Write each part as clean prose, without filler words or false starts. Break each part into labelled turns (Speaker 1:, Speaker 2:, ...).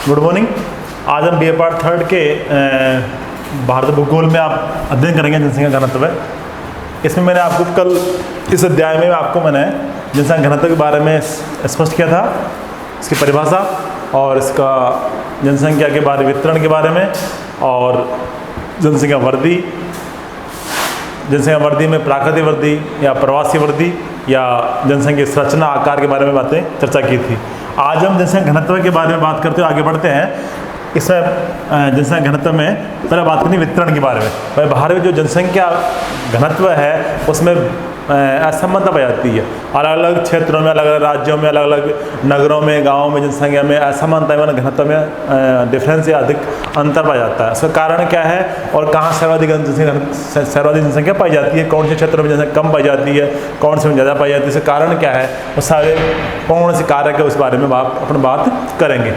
Speaker 1: Good morning. आज हम B part third के भारत भूगोल में आप अध्ययन करेंगे जनसंख्या घनत्व। इसमें मैंने आपको कल इस अध्याय में आपको मैंने जनसंख्या घनत्व के बारे में स्पष्ट किया था, इसकी परिभाषा और इसका जनसंख्या के बारे वितरण के बारे में, और जनसंख्या वृद्धि में प्राकृतिक वृद्धि या प्रवासी वृद्धि या जनसंख्या संरचना आकार के बारे में बातें चर्चा की थी। आज हम जनसंख्या घनत्व के बारे में बात करते हुए आगे बढ़ते हैं। इसमें जनसंख्या घनत्व में पहले बात करनी वितरण के बारे में। भाई भारत में जो जनसंख्या घनत्व है उसमें असमानता पाई जाती है। अलग अलग क्षेत्रों में, अलग अलग राज्यों में, अलग अलग नगरों में, गाँवों में जनसंख्या में असमानता मतलब घनत्व में डिफरेंस या अधिक अंतर पाया जाता है। इसका कारण क्या है और कहाँ सर्वाधिक जनसंख्या पाई जाती है, कौन से क्षेत्रों में जनसंख्या कम पाई जाती है, कौन से में ज़्यादा पाई जाती है, इसका कारण क्या है, वो सारे कौन से कारक है उस बारे में अपन बात करेंगे।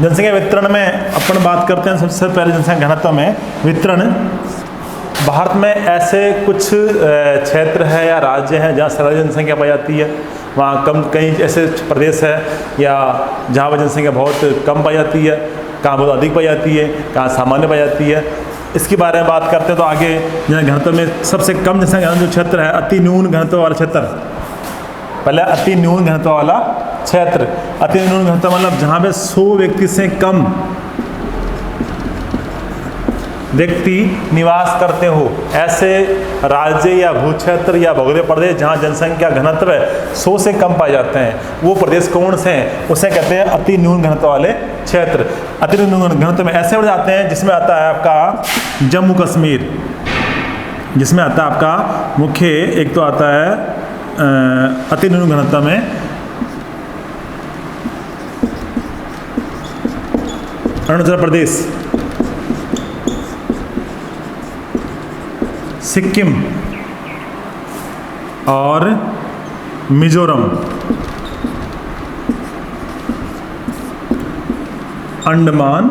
Speaker 1: जनसंख्या वितरण में अपन बात करते हैं। सबसे पहले जनसंख्या घनत्व में वितरण। भारत में ऐसे कुछ क्षेत्र है या राज्य हैं जहाँ सर्वाधिक जनसंख्या पाई जाती है, वहाँ कई ऐसे प्रदेश है या जहाँ पर जनसंख्या बहुत कम पाई जाती है, कहाँ बहुत अधिक पाई जाती है, कहाँ सामान्य पाई जाती है। इसके बारे में बात करते हैं तो आगे घनत्व में सबसे कम जनसंख्या जो क्षेत्र है अति न्यून घनत्व वाला क्षेत्र। पहले अति न्यून घनत्व वाला क्षेत्र। अति न्यून घनत्व मतलब जहाँ पे 100 व्यक्ति से कम व्यक्ति निवास करते हो, ऐसे राज्य या भूक्षेत्र या भौगोलिक प्रदेश जहाँ जनसंख्या घनत्व 100 से कम पाए जाते हैं, वो प्रदेश कौन से हैं, उसे कहते हैं अति न्यून घनत्व वाले क्षेत्र। अति न्यून घनत्व में ऐसे हो जाते हैं जिसमें आता है आपका जम्मू कश्मीर, जिसमें आता है आपका मुख्य एक तो आता है अति न्यून घनत्व में अरुणाचल प्रदेश, सिक्किम और मिजोरम, अंडमान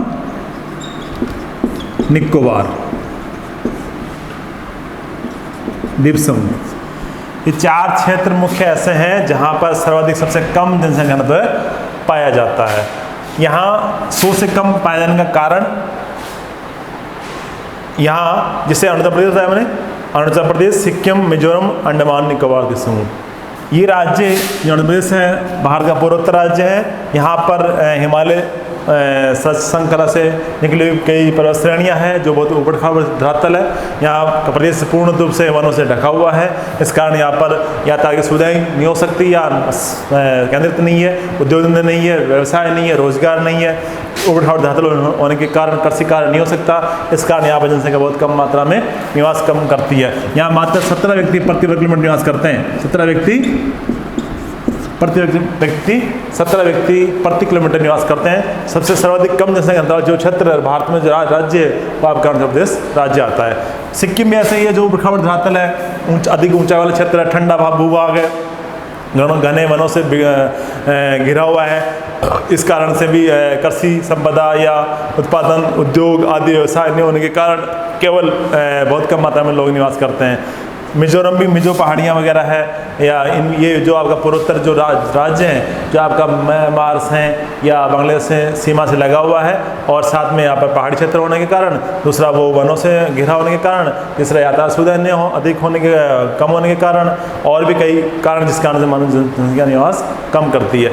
Speaker 1: निकोबार द्वीप समूह। ये 4 क्षेत्र मुख्य ऐसे हैं जहां पर सर्वाधिक सबसे कम जनसंख्या घनत्व पाया जाता है। यहाँ 100 से कम पाए जाने का कारण, यहाँ जिसे अरुणाचल प्रदेश बताया मैंने, अरुणाचल प्रदेश, सिक्किम, मिजोरम, अंडमान निकोबार द्वीप समूह, ये राज्य जो अरुणाचल प्रदेश है भारत का पूर्वोत्तर राज्य है। यहाँ पर हिमालय श्रृंखला से निकली हुई कई पर्वत श्रेणियाँ हैं जो बहुत ऊबड़ खाबड़ धरातल है। यहाँ का प्रदेश पूर्ण रूप से वनों से ढका हुआ है, इस कारण यहाँ पर यातायात की सुविधाएं नहीं हो सकती या केंद्रित नहीं है, उद्योग धंधे नहीं है, व्यवसाय नहीं है, रोजगार नहीं है, ऊबड़ खाबड़ धरातल होने के कारण कृषि कार्य नहीं हो सकता। इस कारण यहाँ पर जनसंख्या बहुत कम मात्रा में निवास कम करती है। यहाँ मात्र 17 व्यक्ति प्रति वर्ग किलोमीटर निवास करते हैं। 17 व्यक्ति प्रति किलोमीटर निवास करते हैं। सबसे सर्वाधिक कम जनसंख्या जो क्षेत्र भारत में जो राज्य है वो आपका अरुणाचल प्रदेश राज्य आता है। सिक्किम में ऐसे ही है जो ऊबड़ खाबड़ धरातल है, अधिक ऊंचाई वाला क्षेत्र है, ठंडा भूभाग है, घने वनों से घिरा हुआ है। इस कारण से भी कृषि संपदा या उत्पादन उद्योग आदि व्यवसाय नहीं होने के कारण केवल बहुत कम मात्रा में लोग निवास करते हैं। मिजोरम भी मिजो पहाड़ियाँ वगैरह है, या ये जो आपका पूर्वोत्तर जो राज्य हैं जो आपका म्यांमार से या बांग्लादेश से सीमा से लगा हुआ है, और साथ में यहाँ पर पहाड़ी क्षेत्र होने के कारण, दूसरा वो वनों से घिरा होने के कारण, तीसरा यातायात सुविधा नहीं हो अधिक होने के कम होने के कारण, और भी कई कारण जिस कारण से मानव जनसंख्या निवास कम करती है।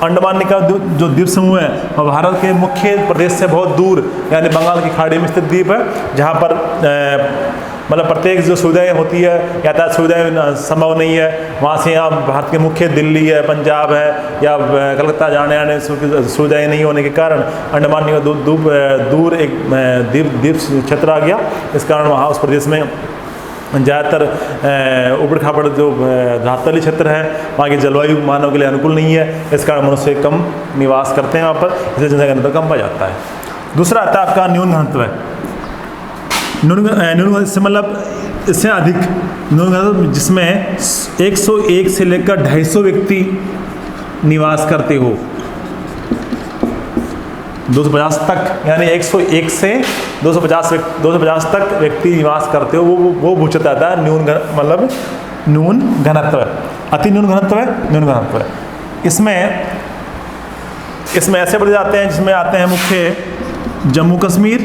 Speaker 1: अंडमान निकोबार जो द्वीप समूह है वह भारत के मुख्य प्रदेश से बहुत दूर यानी बंगाल की खाड़ी में स्थित द्वीप है, जहाँ पर मतलब प्रत्येक जो सुविधाएं होती है, यातायात सुविधाएं संभव नहीं है। वहाँ से यहाँ भारत के मुख्य दिल्ली है, पंजाब है या कलकत्ता जाने आने सुविधाएं नहीं होने के कारण अंडमान निकोबार दूर एक द्वीप क्षेत्र आ गया। इस कारण वहाँ उस प्रदेश में ज़्यादातर ऊबड़ खाबड़ जो धरातली क्षेत्र है, वहाँ की जलवायु मानव के लिए अनुकूल नहीं है, इस कारण मनुष्य कम निवास करते हैं वहाँ पर, इसलिए जनसंख्या घनत्व कम पाया जाता है। दूसरा आता है आपका न्यून घनत्व है। न्यून से मतलब इससे अधिक न्यून घनत्व जिसमें 101 से लेकर 250 व्यक्ति निवास करते हो, 250 तक, यानी 101 से 250 तक व्यक्ति निवास करते हो, वो भूक्षेत्र आता है न्यून मतलब न्यून घनत्व। अति न्यून घनत्व है, न्यून घनत्व है। इसमें इसमें ऐसे प्रदेश आते हैं जिसमें आते हैं मुख्य जम्मू कश्मीर,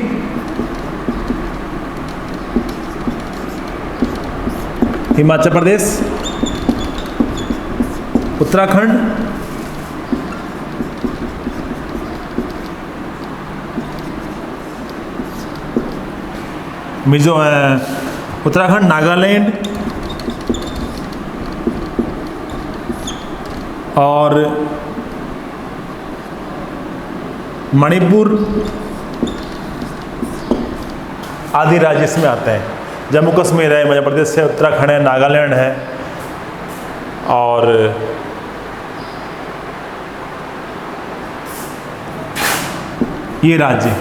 Speaker 1: हिमाचल प्रदेश, उत्तराखंड, उत्तराखंड, नागालैंड और मणिपुर आदि राज्य इसमें आते हैं। जम्मू कश्मीर है, मध्य प्रदेश है, उत्तराखंड है, नागालैंड है और ये राज्य।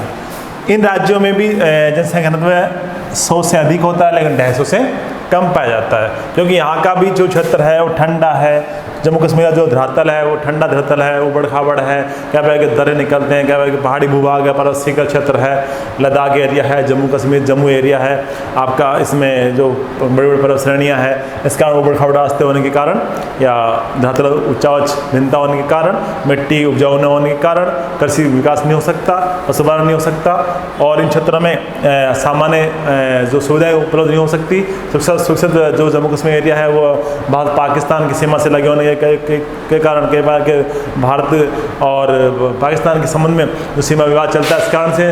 Speaker 1: इन राज्यों में भी जनसंख्या घनत्व 100 से अधिक होता है, लेकिन 250 से कम पाया जाता है, क्योंकि यहाँ का भी जो क्षेत्र है वो ठंडा है। जम्मू कश्मीर का जो धरातल है वो ठंडा धरातल है, उबड़ खाबड़ है, क्या है कि दर्रे निकलते हैं, क्या है कि पहाड़ी भूभाग है, पर्वत शिखर क्षेत्र है, लद्दाख एरिया है, जम्मू कश्मीर जम्मू एरिया है आपका। इसमें जो बड़ी बड़ी पर्वत श्रेणियाँ हैं, इस कारण उबड़ खाबड़ रास्ते होने के कारण या धरातल ऊंचा भिन्नता होने के कारण, मिट्टी उपजाऊ न होने के कारण कृषि विकास नहीं हो सकता, पशुपालन नहीं हो सकता और इन क्षेत्रों में सामान्य जो सुविधाएँ उपलब्ध नहीं हो सकती। सुरक्षित जो जम्मू कश्मीर एरिया है वो भारत पाकिस्तान की सीमा से लगे होने के कारण कई बार के भारत और पाकिस्तान के संबंध में जो सीमा विवाद चलता है, इस कारण से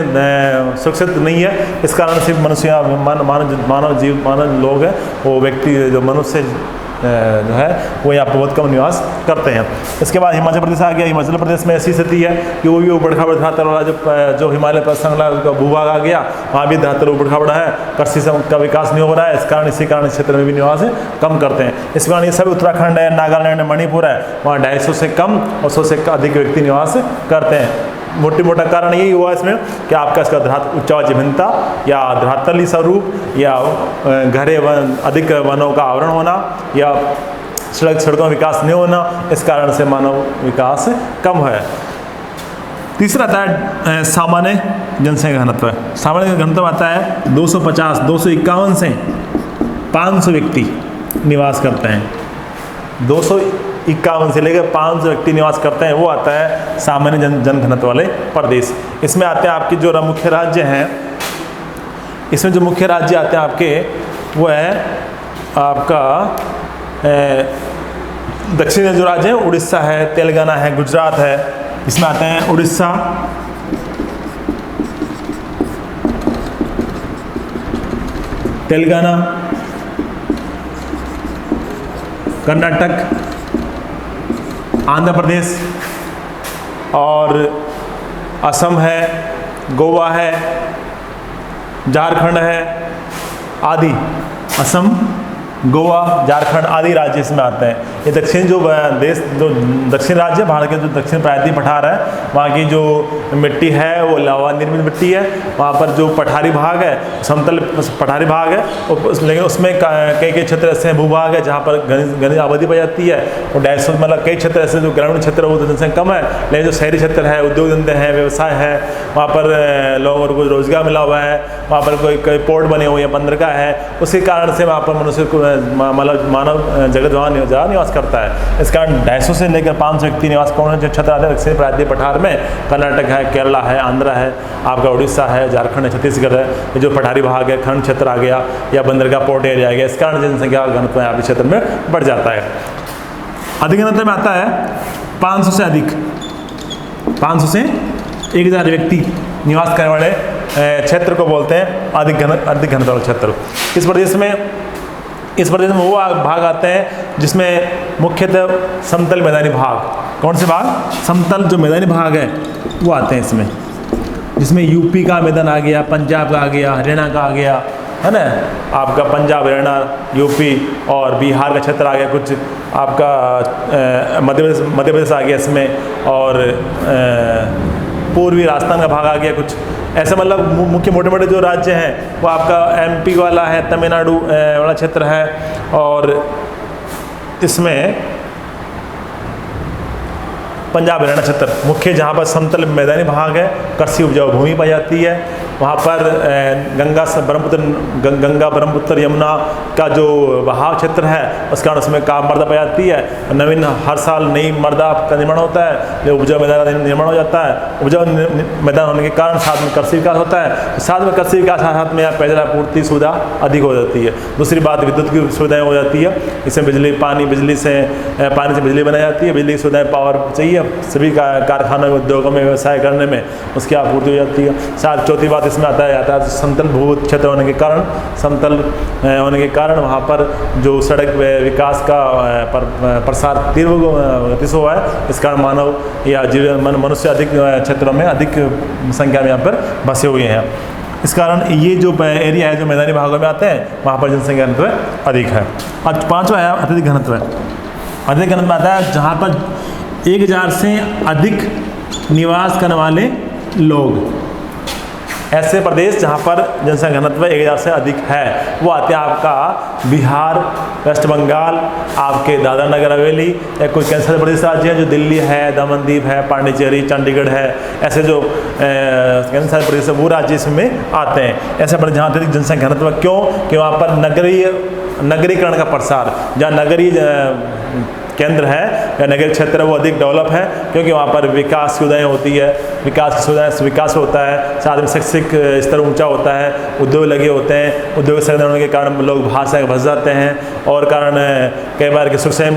Speaker 1: सुरक्षित नहीं है। इस कारण से मनुष्य मानव लोग हैं, वो व्यक्ति जो मनुष्य जो है वो यहाँ पर बहुत कम निवास करते हैं। इसके बाद हिमाचल प्रदेश आ गया। हिमाचल प्रदेश में ऐसी स्थिति है कि वो भी उबड़ खाबड़ धरातल वाला जो हिमालय पर श्रृंखला का भूभाग आ गया, वहाँ भी धरातल उबड़ खाबड़ है, कृषि का विकास नहीं हो रहा है। इसी कारण इस क्षेत्र में भी निवास कम करते हैं। इस कारण ये सभी उत्तराखंड है, नागालैंड है, मणिपुर है, वहाँ 250 से कम और 100 से अधिक व्यक्ति निवास करते हैं। मोटा कारण यही हुआ इसमें कि आपका इसका उच्च भिन्नता या धरातली स्वरूप या घरे अधिक वनों का आवरण होना या सड़कों विकास नहीं होना, इस कारण से मानव विकास कम है। तीसरा आता है सामान्य जनसंख्या घनत्व। सामान्य घनत्व आता है 251 से 500 व्यक्ति निवास करते हैं। 251 से लेकर 500 व्यक्ति निवास करते हैं, वो आता है सामान्य जनघनत्व वाले प्रदेश। इसमें आते हैं आपके जो मुख्य राज्य हैं, इसमें जो मुख्य राज्य आते हैं आपके वो है आपका दक्षिणी जो राज्य है उड़ीसा है, तेलंगाना है, गुजरात है। इसमें आते हैं उड़ीसा, तेलंगाना, कर्नाटक, आंध्र प्रदेश और असम है, गोवा है, झारखंड है आदि। असम, गोवा, झारखंड आदि राज्य इसमें आते हैं। ये दक्षिण जो देश जो दक्षिण राज्य भारत के जो दक्षिण प्रायद्वीप पठार है, वहाँ की जो मिट्टी है वो लवा निर्मित मिट्टी है। वहाँ पर जो पठारी भाग है, समतल पठारी भाग है, लेकिन उसमें कई क्षेत्र ऐसे भूभाग है जहाँ पर घनी आबादी पाई जाती है। और 250 मतलब कई क्षेत्र ऐसे जो ग्रामीण क्षेत्र है वो जनसंख्या कम है, लेकिन जो शहरी क्षेत्र है, उद्योग धंधे हैं, व्यवसाय है, वहाँ पर लोगों को रोजगार मिला हुआ है, वहाँ पर कोई पोर्ट बने हुए हैं, बंदरगाह है, उसी कारण से वहाँ पर मनुष्य को मानव जगत वहाँ निवास करता है। इस कारण 250 से लेकर 500 व्यक्ति निवास कौन जो क्षेत्र आते हैं दक्षिण प्रायद्वीप पठार में, कर्नाटक है, केरला है, आंध्र है, आपका उड़ीसा है, झारखंड है, छत्तीसगढ़ है। ये जो पठारी भाग है, खंड क्षेत्र आ गया या बंदरगाह पोर्ट एरिया आ गया, इस कारण जनसंख्या घनत्व यहाँ क्षेत्र में बढ़ जाता है। अधिक घनत्व में आता है 500 से अधिक, 500 से 1000 व्यक्ति निवास करने वाले क्षेत्र को बोलते हैं अधिक घनत्व वाला क्षेत्र। इस प्रदेश में वो भाग आते हैं जिसमें मुख्यतः समतल मैदानी भाग। कौन से भाग? समतल जो मैदानी भाग है वो आते हैं इसमें, जिसमें यूपी का मैदान आ गया, पंजाब का आ गया, हरियाणा का आ गया, है ना, आपका पंजाब, हरियाणा, यूपी और बिहार का क्षेत्र आ गया, कुछ आपका मध्य प्रदेश आ गया इसमें, और पूर्वी राजस्थान का भाग आ गया कुछ। ऐसे मतलब मुख्य मोटे मोटे जो राज्य हैं वो आपका एमपी वाला है, तमिलनाडु वाला क्षेत्र है, और इसमें पंजाब हरियाणा क्षेत्र मुख्य, जहाँ पर समतल मैदानी भाग है, कृषि उपजाऊ भूमि पाई जाती है, वहाँ पर गंगा ब्रह्मपुत्र यमुना का जो बहाव क्षेत्र है उस कारण उसमें काव मृदा पाई जाती है। नवीन हर साल नई मृदा का निर्माण होता है, उपजाऊ मैदान का निर्माण हो जाता है। उपजाऊ मैदान होने के कारण साथ में कृषि विकास होता है, साथ में कृषि विकास साथ में यहाँ पेयजल आपूर्ति सुविधा अधिक हो जाती है। दूसरी बात विद्युत की सुविधाएँ हो जाती है, इसमें पानी से बिजली बनाई जाती है। बिजली की सुविधाएँ पावर चाहिए सभी कारखानों में, उद्योगों में, व्यवसाय करने में उसकी आपूर्ति हो जाती है। साथ चौथी बात इसमें आता है समतल भू क्षेत्र होने के कारण वहाँ पर जो सड़क विकास का प्रसार तीव्र गति से हुआ है, इस कारण मानव या मनुष्य अधिक क्षेत्रों में अधिक संख्या में यहाँ पर बसे हुए हैं। इस कारण ये जो एरिया है जो मैदानी भागों में आते हैं वहाँ पर जनसंख्या घनत्व अधिक है। आज पाँचवा है अत्यधिक घनत्व। अत्यधिक घनत्व आता है जहाँ पर 1000 से अधिक निवास करने वाले लोग। ऐसे प्रदेश जहाँ पर जनसंख्या घनत्व 1000 से अधिक है वो आते हैं आपका बिहार, वेस्ट बंगाल, आपके दादरा नगर हवेली या कोई केंद्र प्रदेश राज्य है जो दिल्ली है, दमन दीव है, पांडिचेरी, चंडीगढ़ है। ऐसे जो केंद्र प्रदेश वो राज्य इसमें आते हैं। ऐसे पर जहाँ अत्यधिक जनसंख्या घनत्व क्यों कि वहाँ पर नगरीकरण का प्रसार, जहाँ नगरीय केंद्र है या नगर क्षेत्र है वो अधिक डेवलप है, क्योंकि वहाँ पर विकास सुविधाएँ होती है, विकास होता है, साथ में शैक्षिक स्तर ऊंचा होता है, उद्योग लगे होते हैं। उद्योग संलग्न होने के कारण लोग बाहर से बस जाते हैं और कारण कई बार के सुरक्षा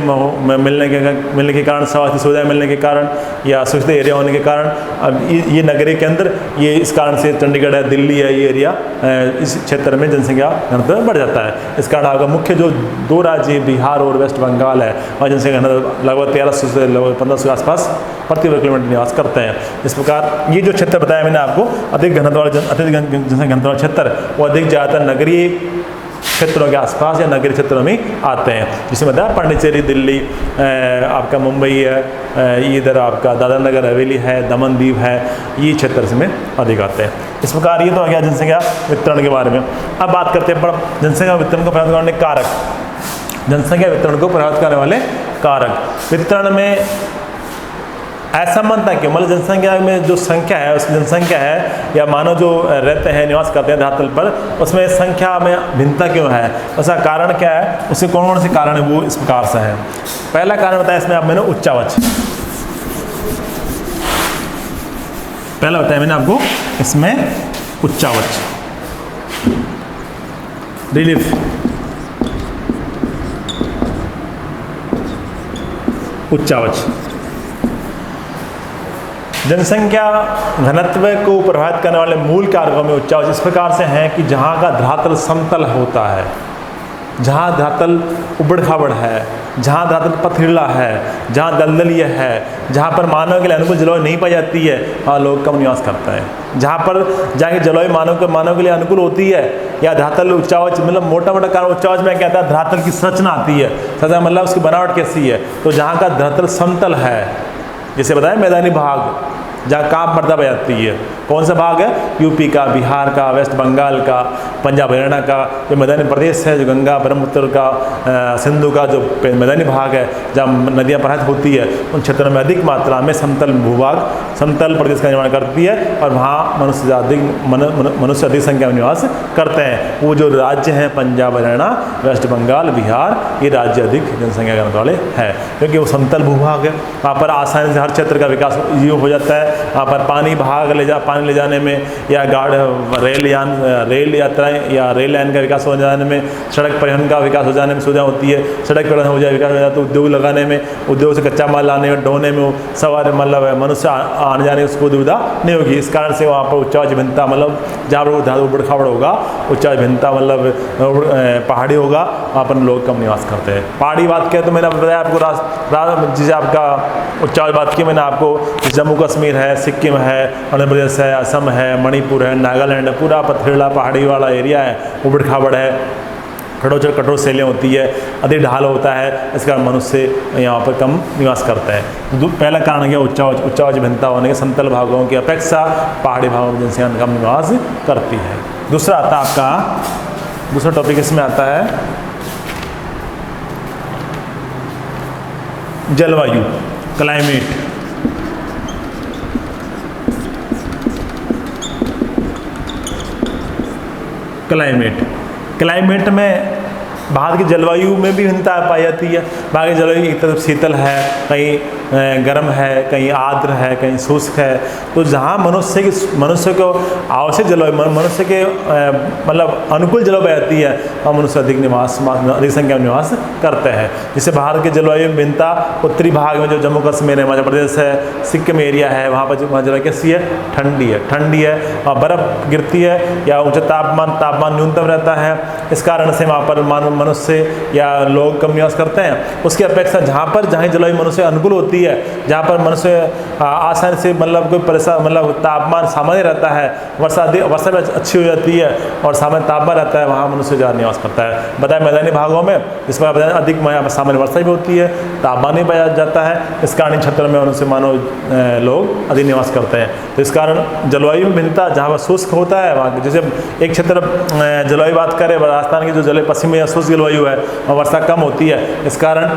Speaker 1: मिलने के कारण, स्वास्थ्य सुविधाएँ मिलने के कारण या सुरक्षित एरिया होने के कारण अब ये नगरीय केंद्र ये इस कारण से चंडीगढ़ है, दिल्ली है, ये एरिया इस क्षेत्र में जनसंख्या घनत्व बढ़ जाता है। इस कारण आपका मुख्य जो 2 राज्य बिहार और वेस्ट बंगाल है वहाँ जनसंख्या लगभग 1300 से लगभग 1500 के आसपास प्रति वर्ग किलोमीटर निवास करते हैं। इस प्रकार ये जो क्षेत्र बताया मैंने आपको अत्यधिक जनसंख्या घनत्व वाला क्षेत्र वो अधिक ज़्यादातर नगरीय क्षेत्रों के आसपास या नगरीय क्षेत्रों में आते हैं, जिसमें बताया पांडिचेरी, दिल्ली, आपका मुंबई है, इधर आपका दादरा नगर हवेली है, दमन दीव है, ये क्षेत्र इसमें अधिक आते हैं। इस प्रकार ये तो आ गया जनसंख्या वितरण के बारे में। अब बात करते हैं जनसंख्या वितरण को प्रभावित करने कारक, जनसंख्या वितरण को प्रभावित करने वाले कारक। वितरण में असमानता क्यों, मतलब जनसंख्या में जो संख्या है उसकी जनसंख्या है या मानव जो रहते हैं निवास करते हैं धरातल पर उसमें संख्या में भिन्नता क्यों है, उसका कारण क्या है, उसके कौन कौन से कारण है वो इस प्रकार से है। पहला कारण बताया इसमें मैंने उच्चावच, पहला बताया मैंने आपको इसमें उच्चावच रिलीफ, उच्चावच जनसंख्या घनत्व को प्रभावित करने वाले मूल कारकों में उच्चावच इस प्रकार से हैं कि जहाँ का धरातल समतल होता है, जहाँ धरातल उबड़ खाबड़ है, जहाँ धरातल पथरीला है, जहाँ दलदलीय है, जहाँ पर मानव के लिए अनुकूल जलवायु नहीं पाई जाती है वहाँ लोग कम निवास करते हैं। जहाँ पर जाके जलवायु मानव के लिए अनुकूल होती है या धरातल उच्चावच मतलब मोटा कारण उच्चावच में क्या आता है, धरातल की संरचना आती है, संरचना मतलब उसकी बनावट कैसी है। तो जहाँ का धरातल समतल है, जैसे बताया मैदानी भाग जहाँ काव मृदा पाई जाती है, कौन सा भाग है, यूपी का, बिहार का, वेस्ट बंगाल का, पंजाब हरियाणा का जो मैदानी प्रदेश है, जो गंगा ब्रह्मपुत्र का, सिंधु का जो मैदानी भाग है जहाँ नदियाँ प्रवाहित होती है, उन क्षेत्रों में अधिक मात्रा में समतल भूभाग, समतल प्रदेश का निर्माण करती है और वहाँ मनुष्य अधिक संख्या में निवास करते हैं। वो जो राज्य हैं पंजाब हरियाणा, वेस्ट बंगाल, बिहार, ये राज्य अधिक जनसंख्या घनत्व वाले हैं क्योंकि वो समतल भूभाग है। वहाँ पर आसानी से हर क्षेत्र का विकास हो जाता है। वहाँ पर पानी पानी ले जाने में या रेल यात्राएं या रेल लाइन का विकास हो जाने में, सड़क परिवहन का विकास हो जाने में सुविधा होती है। सड़क परिवहन हो जाए, विकास हो जाए तो उद्योग लगाने में, उद्योग से कच्चा माल लाने में, ढोने में सवार मतलब मनुष्य आने जाने उसको दुविधा नहीं होगी। इस कारण से वहाँ पर उच्चावच भिन्नता मतलब जहाँ पर उबड़ खाबड़ होगा, उच्चावच भिन्नता मतलब पहाड़ी होगा, वहाँ पर लोग कम निवास करते हैं। पहाड़ी बात करें तो मैंने बताया आपको, जैसे आपका उच्चावच बात की मैंने आपको, जम्मू कश्मीर है, सिक्किम है, आंध्र प्रदेश है, असम है, मणिपुर है, नागालैंड है, पूरा पथरीला पहाड़ी वाला एरिया है, उबड़ खाबड़ है, कठोर शैलियाँ होती है, अधिक ढाल होता है, इस कारण मनुष्य यहाँ पर कम निवास करते हैं। तो पहला कारण है उच्चावच भिन्नता होने के, समतल भागों की अपेक्षा पहाड़ी भागों में जनसंख्या कम निवास करती है। दूसरा आता है आपका, दूसरा टॉपिक इसमें आता है जलवायु, क्लाइमेट। क्लाइमेट में भारत की जलवायु में भी भिन्नता पाई जाती है। भारत की जलवायु एक तरफ शीतल है, कहीं गर्म है, कहीं आर्द्र है, कहीं शुष्क है। तो जहाँ मनुष्य को आवश्यक जलवायु, मनुष्य के मतलब अनुकूल जलवायु पाई जाती है, वहाँ मनुष्य अधिक संख्या में निवास करते हैं। जैसे भारत की जलवायु में भिन्नता उत्तरी भाग में जो जम्मू कश्मीर है, मध्य प्रदेश है, सिक्किम एरिया है, वहाँ पर जलवायु कैसी है? ठंडी है और बर्फ़ गिरती है या ऊँचा तापमान न्यूनतम रहता है। इस कारण से वहाँ पर मनुष्य या लोग कम निवास करते हैं। उसकी अपेक्षा जहाँ जलवायु मनुष्य अनुकूल होती है, जहाँ पर मनुष्य आसानी से मतलब कोई परेशान मतलब तापमान सामान्य रहता है, वर्षा भी अच्छी हो जाती है और सामान्य तापमान रहता है, वहाँ मनुष्य ज़्यादा निवास करता है। बताए मैदानी भागों में इस पर अधिक सामान्य वर्षा भी होती है, तापमान भी पाया जाता है। इस कारण क्षेत्रों में मनुष्य मानव लोग अधिक निवास करते हैं। तो इस कारण जलवायु में भिन्नता, जहाँ पर शुष्क होता है वहाँ जैसे एक क्षेत्र जलवायु बात करें, राजस्थान की जो जलवायु पश्चिमी या शुष्क जलवायु है और वर्षा कम होती है। इस कारण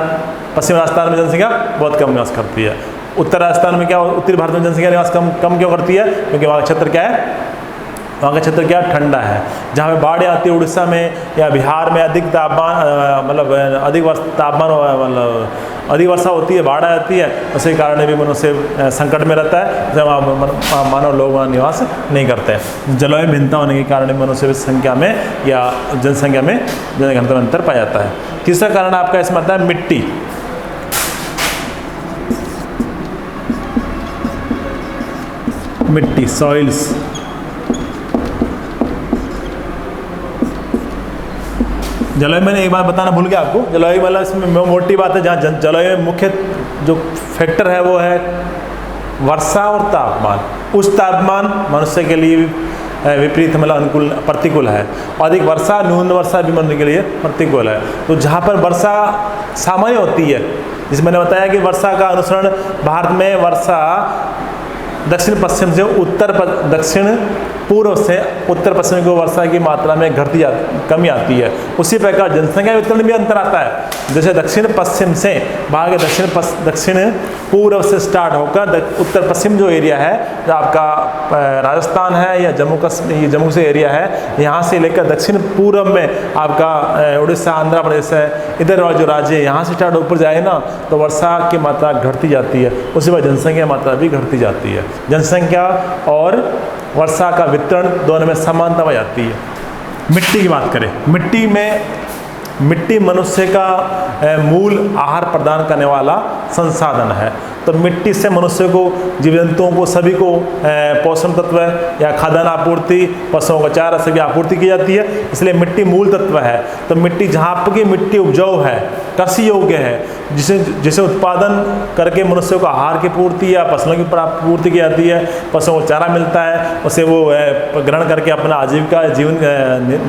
Speaker 1: पश्चिम राजस्थान में जनसंख्या बहुत कम निवास करती है। उत्तर राजस्थान में क्या, उत्तरी भारत में जनसंख्या निवास कम क्यों करती है? क्योंकि वहाँ का क्षेत्र क्या है? वहाँ का क्षेत्र क्या ठंडा है। जहाँ पे बाढ़ आती है उड़ीसा में या बिहार में अधिक तापमान मतलब अधिक वर्षा होती है, बाढ़ आती है, उसी कारण भी मनुष्य संकट में रहता है, जब मानव लोग वहाँ निवास नहीं करते हैं। जलवायु भिन्नता होने के कारण मनुष्य संख्या में या जनसंख्या में जनघनत्व में अंतर पाया जाता है। तीसरा कारण आपका इसमें आता है मिट्टी। सॉइल्स। जलवायु मैंने एक बात बताना भूल गया आपको। जलवायु मतलब इसमें मोटी बात है, जहाँ जलवायु में मुख्य जो फैक्टर है वो है वर्षा और तापमान। उच्च तापमान मनुष्य के लिए विपरीत मतलब अनुकूल प्रतिकूल है, अधिक वर्षा न्यून वर्षा भी मनुष्य के लिए प्रतिकूल है। तो जहाँ पर वर्षा सामान्य होती है, जिसमें मैंने बताया कि वर्षा का अनुसरण भारत में वर्षा दक्षिण पश्चिम से दक्षिण पूर्व से उत्तर पश्चिम को वर्षा की मात्रा में कमी आती है। उसी प्रकार जनसंख्या वितरण भी अंतर आता है। जैसे दक्षिण पश्चिम से भाग दक्षिण पूर्व से स्टार्ट होकर उत्तर पश्चिम जो एरिया है, जो आपका राजस्थान है या जम्मू से एरिया है, यहाँ से लेकर दक्षिण पूर्व में आपका उड़ीसा, आंध्र प्रदेश है, इधर वाले जो राज्य है, यहाँ से स्टार्ट ऊपर जाए ना तो वर्षा की मात्रा घटती जाती है। उसी पर जनसंख्या मात्रा भी घटती जाती है। जनसंख्या और वर्षा का वितरण दोनों में समानता पाई जाती है। मिट्टी की बात करें, मिट्टी मनुष्य का मूल आहार प्रदान करने वाला संसाधन है। तो मिट्टी से मनुष्य को, जीव जंतुओं को, सभी को पोषण तत्व या खाद्यान्न आपूर्ति, पशुओं का चारा सभी आपूर्ति की जाती है। इसलिए मिट्टी मूल तत्व है। तो मिट्टी जहाँ पर की मिट्टी उपजाऊ है, कृषि योग्य है, जिसे उत्पादन करके मनुष्य को आहार की पूर्ति या फसलों की पूर्ति की जाती है, पशुओं को चारा मिलता है, उसे वो ग्रहण करके अपना आजीविका जीवन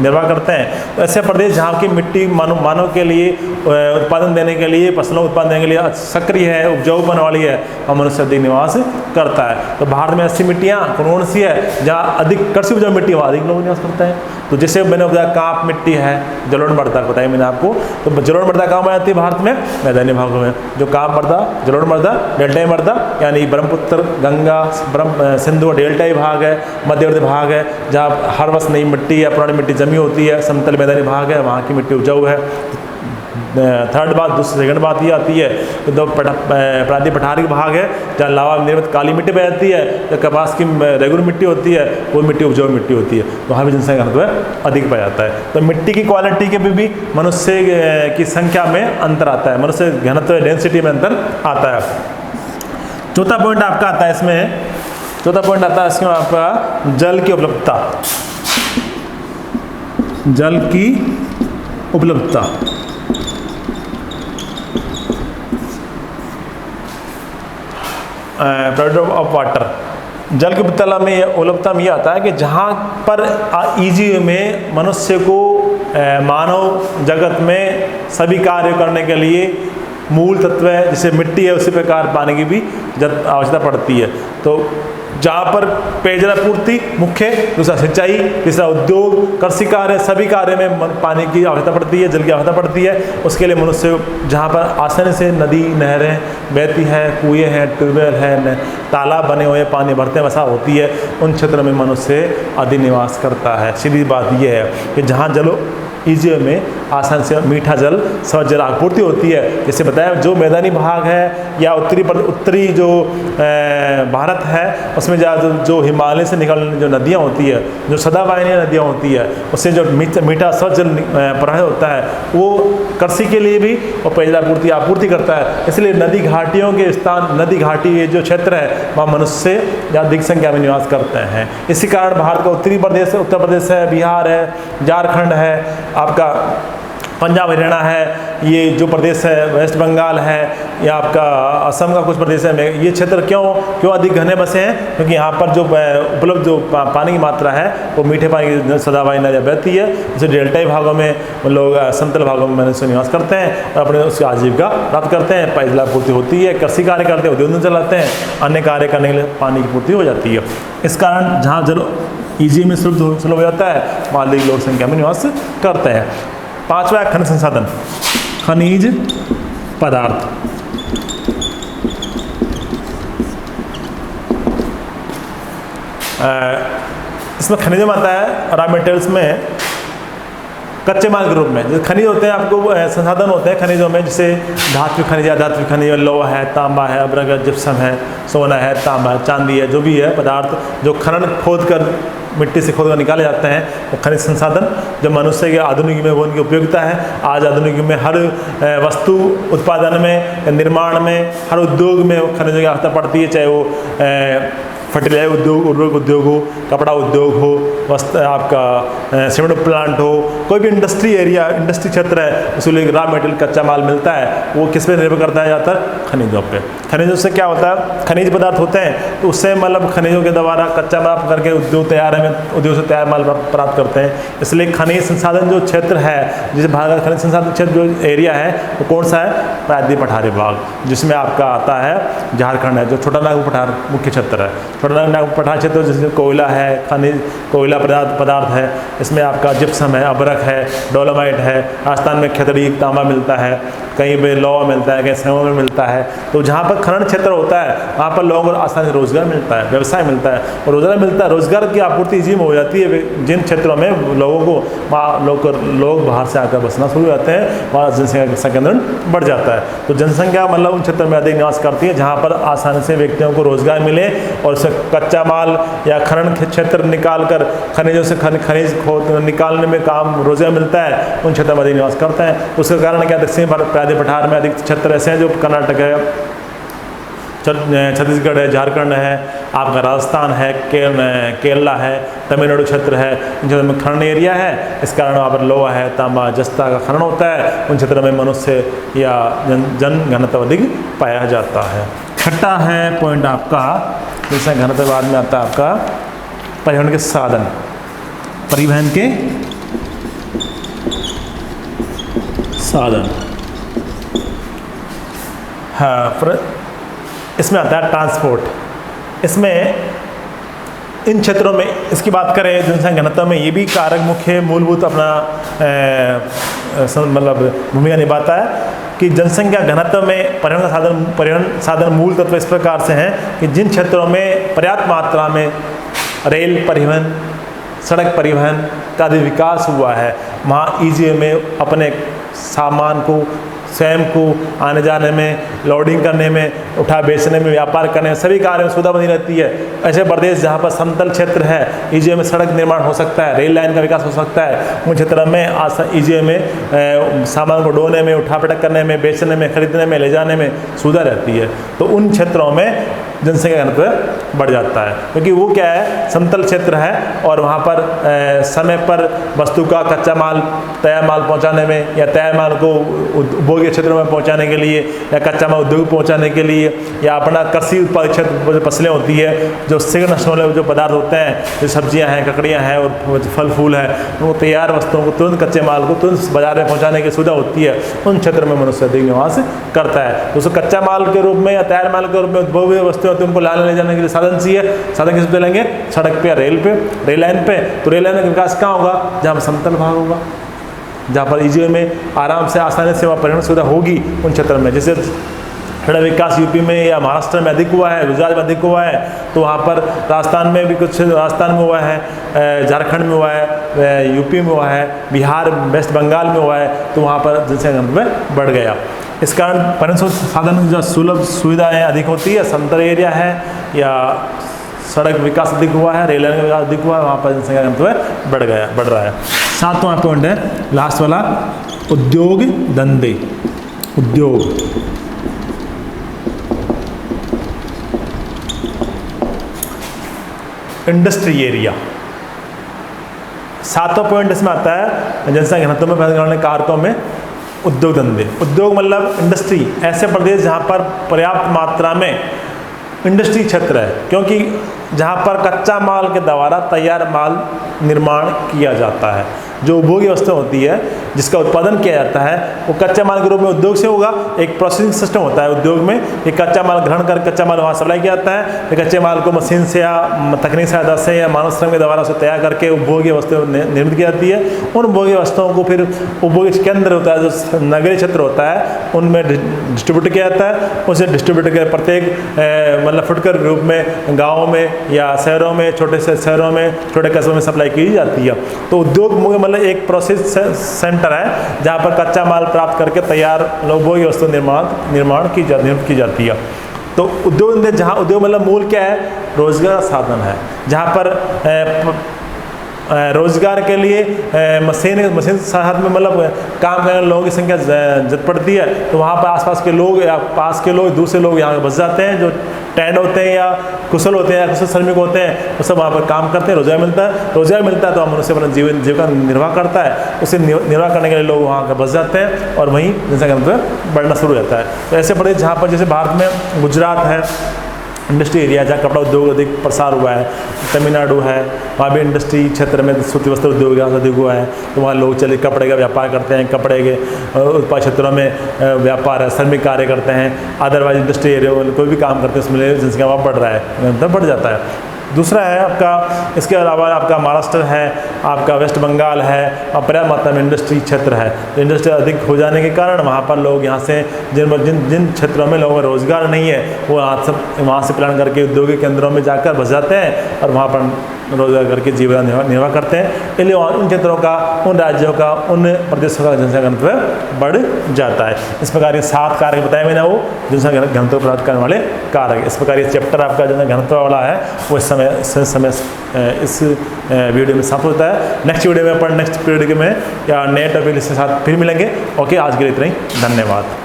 Speaker 1: निर्वाह करते हैं। तो ऐसे प्रदेश जहाँ की मिट्टी मानव के लिए उत्पादन देने के लिए, फसलों उत्पादन देने के लिए सक्रिय है, उपजाऊ बनने वाली है और मनुष्य अधिक निवास करता है। तो भारत में ऐसी मिट्टियाँ कौन सी है जहाँ अधिक कृषि उपजाऊ मिट्टी, वहाँ अधिक लोग निवास करते हैं। तो जैसे मैंने बताया काप मिट्टी है, जलोढ़ मृदा बताया मैंने आपको। तो जलोढ़ मृदा कहाँ पाई जाती है भारत में? मैदानी भागों में। जो काप मृदा, जलोढ़ मृदा, डेल्टाई मृदा यानी ब्रह्मपुत्र, गंगा, सिंधु डेल्टाई भाग है, मध्यवर्ती भाग है, जहाँ हर वर्ष नई मिट्टी या पुरानी मिट्टी जमी होती है। समतल मैदानी भाग है, वहाँ की मिट्टी उपजाऊ है। सेकंड बात ये आती है कि दो प्रांतीय पठारी भाग है, जहाँ लावा निर्मित काली मिट्टी पाई जाती है, या कपास की रेगुलर मिट्टी होती है, वो मिट्टी उपजाऊ मिट्टी होती है। तो वहाँ भी जनसंख्या घनत्व अधिक पाया जाता है। तो मिट्टी की क्वालिटी के भी मनुष्य की संख्या में अंतर आता है, मनुष्य घनत्व डेंसिटी में अंतर आता है। चौथा पॉइंट आपका आता है इसमें, चौथा पॉइंट आता है इसमें आपका जल की उपलब्धता। जल की उपलब्धता प्रोडक्ट ऑफ वाटर। जल की उपलब्धता में ये आता है कि जहाँ पर इजी में मनुष्य को मानव जगत में सभी कार्य करने के लिए मूल तत्व है, जैसे मिट्टी है, उसी प्रकार पानी की भी आवश्यकता पड़ती है। तो जहाँ पर पेयजल आपूर्ति मुख्य, दूसरा सिंचाई, तीसरा उद्योग, कृषि कार्य, सभी कार्य में पानी की आवश्यकता पड़ती है, जल की आवश्यकता पड़ती है। उसके लिए मनुष्य जहाँ पर आसानी से नदी नहरें बहती हैं, कुएँ हैं, ट्यूबवेल है, तालाब बने हुए पानी भरते वसा होती है, उन क्षेत्रों में मनुष्य अधिनिवास करता है। सीधी बात यह है कि जहाँ जल ईजीएम में आसानी से मीठा जल, स्वच्छ जल आपूर्ति होती है। जैसे बताया, जो मैदानी भाग है या उत्तरी जो भारत है, उसमें जो हिमालय से निकलने जो नदियाँ होती है, जो सदाबहानी नदियाँ होती है, उससे जो मीठा स्वच्छ जल प्रवाहित होता है, वो कृषि के लिए भी और पेयजल आपूर्ति करता है। इसलिए नदी घाटियों के स्थान, नदी घाटी ये जो क्षेत्र है, वहाँ मनुष्य अधिक संख्या में निवास करते हैं। इसी कारण भारत का उत्तरी प्रदेश, उत्तर प्रदेश है, बिहार है, झारखंड है, आपका पंजाब हरियाणा है, ये जो प्रदेश है वेस्ट बंगाल है, या आपका असम का कुछ प्रदेश है, ये क्षेत्र क्यों अधिक घने बसे हैं? क्योंकि यहाँ पर जो उपलब्ध जो पानी की मात्रा है वो मीठे पानी की सदाबहानी नदियाँ बहती है। जैसे डेल्टाई भागों में लोग, समतल भागों में मनुष्य निवास करते हैं और अपने उसकी आजीविका प्राप्त करते हैं, पेयजल आपूर्ति होती है, कृषि कार्य करते हैं, उद्योग चलाते हैं, अन्य कार्य करने के लिए पानी की पूर्ति हो जाती है। इस कारण जहाँ जल ईजी में सुलभ हो जाता है, वहाँ अधिक लोक संख्या में निवास करते हैं। पांचवा है खनिज संसाधन, खनिज पदार्थ। इसमें खनिज में आता है रॉ मटेरियल्स में कच्चे माल के रूप में। जैसे खनिज होते हैं, आपको संसाधन होते हैं खनिजों में, जैसे धात्विक खनिज, अधात्विक खनिज, लोहा है, तांबा है, अब्रक है, जिप्सम है, सोना है, तांबा, चांदी है, जो भी है पदार्थ जो खनन खोद कर मिट्टी से खोद कर निकाले जाते हैं, वो खनिज संसाधन जो मनुष्य के आधुनिक युग में वो उनकी उपयोगिता है। आज आधुनिक युग में हर वस्तु उत्पादन में, निर्माण में, हर उद्योग में खनिजों की आवश्यकता पड़ती है, चाहे वो फर्टिलाइजर उद्योग, उर्वरक उद्योग हो, कपड़ा उद्योग हो, आपका सीमेंट प्लांट हो, कोई भी इंडस्ट्री एरिया, इंडस्ट्री क्षेत्र है, उसके रॉ मटेरियल कच्चा माल मिलता है, वो किस पे निर्भर करता है ज़्यादातर? खनिजों पे। खनिजों से क्या होता है, खनिज पदार्थ होते हैं तो उससे मतलब खनिजों के द्वारा कच्चा माल करके उद्योग तैयार है, उद्योग से तैयार माल प्राप्त करते हैं। इसलिए खनिज संसाधन जो क्षेत्र है, जैसे भारत का खनिज संसाधन क्षेत्र जो एरिया है वो कौन सा है? प्रायद्वीप पठारी भाग, जिसमें आपका आता है झारखंड है, जो छोटा नागपुर पठार मुख्य क्षेत्र है। छोटा नागपुर पठार क्षेत्र जैसे कोयला है, खनिज कोयला पदार्थ है, इसमें आपका जिप्सम है, अबरक है, डोलोमाइट है, राजस्थान में खतरी तांबा मिलता है, कहीं पे लोहा मिलता है, कहीं सेवा में मिलता है। तो जहाँ पर खनन क्षेत्र होता है वहाँ पर लोगों को आसानी से रोजगार मिलता है, व्यवसाय मिलता है, और रोजगार मिलता है, रोजगार की आपूर्ति इसी में हो जाती है। जिन क्षेत्रों में लोगों को लोग बाहर से आकर बसना शुरू हो जाते हैं, वहाँ जनसंख्या का संकेंद्रण बढ़ जाता है। तो जनसंख्या मतलब उन क्षेत्रों में अधिक निवास करती है जहाँ पर आसानी से व्यक्तियों को रोजगार मिले, और उससे कच्चा माल या खनन क्षेत्र निकाल कर खनिजों से खनिज खोद निकालने में काम रोजगार मिलता है, उन क्षेत्रों में अधिक निवास करते हैं। उसके कारण क्या देखते हैं, प्रायद्वीप पठार में अधिक क्षेत्र ऐसे हैं जो कर्नाटक है, छत्तीसगढ़ है, झारखंड है, आपका राजस्थान है, केरला है, तमिलनाडु क्षेत्र है, इन क्षेत्रों में खनन एरिया है। इस कारण वहाँ पर लोहा है, तांबा, जस्ता का खनन होता है, उन क्षेत्रों में मनुष्य या जन घनत्व अधिक पाया जाता है। छठा है पॉइंट आपका, जैसे घनत्व बाद में आता है आपका परिवहन के साधन, परिवहन के साधन। हाँ, इसमें आता है ट्रांसपोर्ट। इसमें इन क्षेत्रों में इसकी बात करें जनसंख्या घनत्व में, ये भी कारक मुख्य मूलभूत अपना मतलब भूमिका निभाता है कि जनसंख्या घनत्व में परिवहन साधन मूल तत्व इस प्रकार से हैं कि जिन क्षेत्रों में पर्याप्त मात्रा में रेल परिवहन, सड़क परिवहन का अधिक विकास हुआ है, वहाँ ईजीएम में अपने सामान को, स्वयं को आने जाने में, लोडिंग करने में, उठा बेचने में, व्यापार करने में, सभी कार्यों में सुविधा बनी रहती है। ऐसे प्रदेश जहाँ पर समतल क्षेत्र है, ईजीएम में सड़क निर्माण हो सकता है, रेल लाइन का विकास हो सकता है, उन क्षेत्रों में ईजीएम में सामान को ढोने में, उठा पटक करने में, बेचने में, खरीदने में, ले जाने में सुविधा रहती है। तो उन क्षेत्रों में जनसंख्या घनत्व बढ़ जाता है, क्योंकि वो क्या है, समतल क्षेत्र है और वहाँ पर समय पर वस्तु का कच्चा माल, तैयार माल पहुँचाने में, या तैयार माल को उपभोग्य क्षेत्रों में पहुँचाने के लिए, या कच्चा माल उद्योग पहुँचाने के लिए, या अपना कृषि उत्पादक क्षेत्र जो फसलें होती है, जो शीघ्र नष्ट होने वाले जो पदार्थ होते हैं, जो सब्जियाँ हैं, ककड़ियाँ हैं और फल फूल है, वो तैयार वस्तुओं को तुरंत, कच्चे माल को तुरंत बाजार में पहुँचाने की सुविधा होती है, उन क्षेत्रों में मनुष्य अधिक निवास करता है। तो उसको कच्चा माल के रूप में या तैयार माल के रूप में उपभोग्य वस्तुएं होते हैं उनको लाने ले जाने के लिए साधन चाहिए। साधन किस पे लेंगे? सड़क पे या रेल पे, रेल लाइन पे। तो रेल लाइन का विकास कहाँ होगा? जहाँ समतल भाग होगा, जहाँ पर इजी में आराम से आसानी से वहाँ परिवहन सुविधा होगी उन क्षेत्र में। जैसे थोड़ा विकास यूपी में या महाराष्ट्र में अधिक हुआ है, गुजरात में अधिक हुआ है, तो वहाँ पर राजस्थान में भी कुछ, राजस्थान में हुआ है, झारखंड में हुआ है, यूपी में हुआ है, बिहार, वेस्ट बंगाल में हुआ है, तो वहाँ पर जनसंख्या घनत्व बढ़ गया। इस कारण परिवहन साधन जो सुलभ सुविधाएँ अधिक होती है, समतल एरिया है या सड़क विकास अधिक हुआ है, रेल लाइन का विकास अधिक हुआ है, वहाँ पर जनसंख्या घनत्व बढ़ रहा है। 7वां पॉइंट है लास्ट वाला, उद्योग धंधे। उद्योग इंडस्ट्री एरिया। 7वां पॉइंट इसमें आता है जनसंख्या घनत्व में पैदा करने कारकों में उद्योग धंधे। उद्योग मतलब इंडस्ट्री, ऐसे प्रदेश जहाँ पर पर्याप्त मात्रा में इंडस्ट्री क्षेत्र है, क्योंकि जहाँ पर कच्चा माल के द्वारा तैयार माल निर्माण किया जाता है। जो उपभोग्य वस्तु होती है जिसका उत्पादन किया जाता है वो कच्चे माल के रूप में उद्योग से होगा। एक प्रोसेसिंग सिस्टम होता है उद्योग में, ये कच्चा माल ग्रहण कर कच्चा माल वहाँ सप्लाई किया जाता है, फिर कच्चे माल को मशीन से या तकनीक सहायता से या मानव श्रम के द्वारा उसे तैयार करके उपभोग्य वस्तु निर्मित की जाती है। उन उपभोग्य वस्तुओं को फिर उपभोग्य केंद्र होता है जो नगरीय क्षेत्र होता है उनमें डिस्ट्रीब्यूट किया जाता है। उसे डिस्ट्रीब्यूट कर प्रत्येक मतलब फुटकर रूप में गाँवों में या शहरों में, छोटे से शहरों में, छोटे कस्बों में सप्लाई की जाती है। तो उद्योग मतलब एक प्रोसेस सेंटर है जहाँ पर कच्चा माल प्राप्त करके तैयार उपभोग्य वस्तु निर्माण की जाती है। तो उद्योग, जहाँ उद्योग मतलब मूल क्या है? रोजगार साधन है, जहाँ पर रोजगार के लिए मशीन साथ में मतलब काम करने लोगों की संख्या जब पड़ती है, तो वहाँ पर आसपास के लोग या पास के लोग, दूसरे लोग यहाँ बस जाते हैं, जो टैंड होते हैं या कुशल होते हैं या कुशल श्रमिक होते हैं, वो सब वहाँ पर काम करते हैं। रोजगार मिलता है तो मनुष्य अपना जीविका निर्वाह करता है। उसे निर्वाह करने के लिए लोग वहाँ पर बस जाते हैं और वहीं जनसंख्या घनत्व बढ़ना शुरू हो जाता है। तो ऐसे प्रदेश जहाँ पर जैसे भारत में गुजरात है इंडस्ट्री एरिया, जहाँ कपड़ा उद्योग अधिक प्रसार हुआ है, तमिलनाडु है, वहाँ भी इंडस्ट्री क्षेत्र में सूती वस्त्र उद्योग अधिक हुआ है, तो वहाँ लोग चले कपड़े का व्यापार करते हैं, कपड़े के उत्पाद क्षेत्रों में व्यापार है, श्रमिक कार्य करते हैं, अदरवाइज इंडस्ट्री एरिया कोई भी काम करते हैं उसमें जनसंख्या वहाँ बढ़ रहा है, मतलब बढ़ जाता है। दूसरा है आपका, इसके अलावा आपका महाराष्ट्र है, आपका वेस्ट बंगाल है, और पर्याप्त मात्रा में इंडस्ट्री क्षेत्र है। इंडस्ट्री अधिक हो जाने के कारण वहाँ पर लोग यहाँ से जिन क्षेत्रों में लोगों का रोजगार नहीं है वो वहाँ से प्लान करके औद्योगिक केंद्रों में जाकर बस जाते हैं और वहाँ पर रोजगार करके जीवन निर्वाह करते हैं। इसलिए उन क्षेत्रों का, उन राज्यों का, उन प्रदेशों का जनसंख्या घनत्व बढ़ जाता है। इस प्रकार ये 7 कारक बताए मैंने, वो जनसंख्या घनत्व प्राप्त करने वाले कारक। इस प्रकार ये चैप्टर आपका जनसंख्या घनत्व वाला है वो इस वीडियो में समाप्त होता है। नेक्स्ट वीडियो में अपन नेक्स्ट पीरियड में या नए टॉपिक के साथ फिर मिलेंगे। ओके, आज के लिए इतना ही, धन्यवाद।